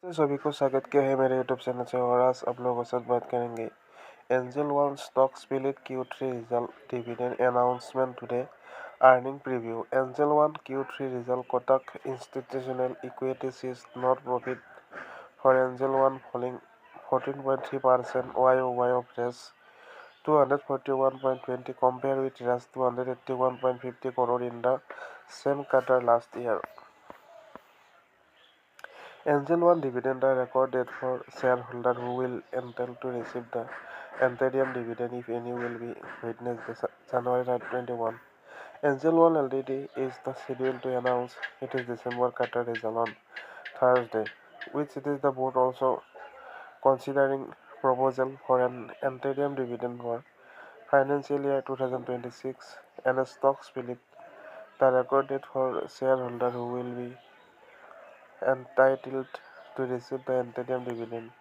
तो सभी को स्वागत किया है मेरे यूट्यूब चैनल से और आज आप लोगों के साथ बात करेंगे angel One stock split Q3 result dividend announcement today earning preview angel One Q3 result Kotak institutional equities is not profit for Angel one falling 14.3% YoY of Rs 241.20 compared with Rs 281.50 crore in the same quarter last year. Angel One dividend are recorded for shareholders who will entitled to receive the interim dividend if any will be witnessed January 21. Angel One Ltd is the scheduled to announce its December quarter result on Thursday, which it is the board also considering proposal for an interim dividend for financial year 2026 and a stock split. The record date for shareholders who will be entitled to receive the interim dividend,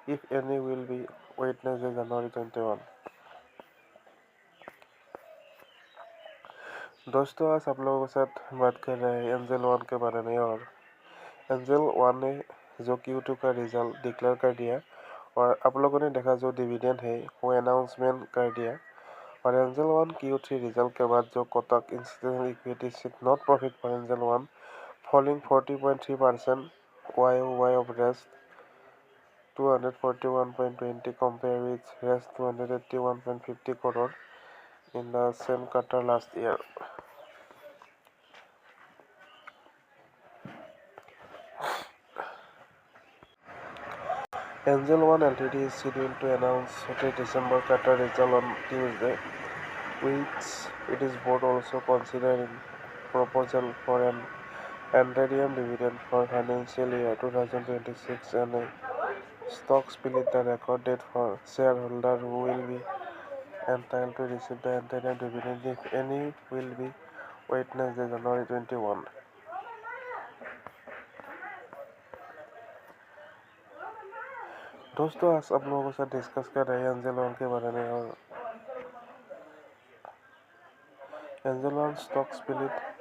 if any, will be witnessed January 21. दोस्तों आज आप लोगों के साथ बात कर रहे हैं एंजल वन के बारे में और एंजल वन ने जो Q2 का रिजल्ट डिक्लेयर कर दिया और आप लोगों ने देखा जो डिविडेंड है वो अनाउंसमेंट कर दिया और एंजल वन Q3 रिजल्ट के बाद जो Kotak institutional equities not profit for Angel One falling 40.3% YoY of Rs 241.20 compared with Rs 281.50 crore in the same quarter last year. Angel One Ltd is scheduled to announce its December quarter result on Tuesday, which it is board also considering proposal for an interim dividend for financial year 2026 and a stock split. The record date for shareholders who will be entitled to receive the interim dividend, if any, will be witnessed January 21. दोस्तों आज आप लोगों के साथ discuss कर रहे हैं angel one के बारे में और Angel One stock split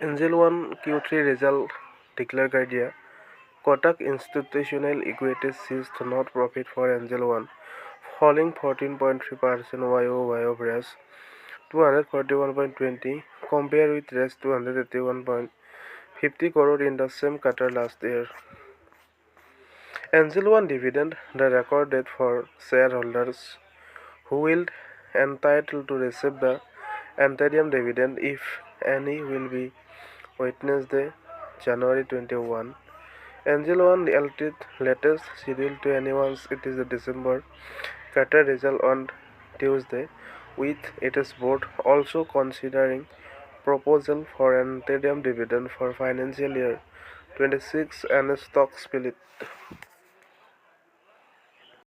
Angel One Q3 result declare कर दिया Kotak institutional equities seized not profit for Angel One falling 14.3% YoY of Rs 241.20 compared with Rs 281.50 crore in the same quarter last year. Angel One dividend, the record date for shareholders who will entitled to receive the interim dividend, if any, will be witnessed January 21. Angel One Ltd latest scheduled to announce it is the December quarter result on Tuesday, with its board also considering proposal for an interim dividend for financial year 26 and a stock split.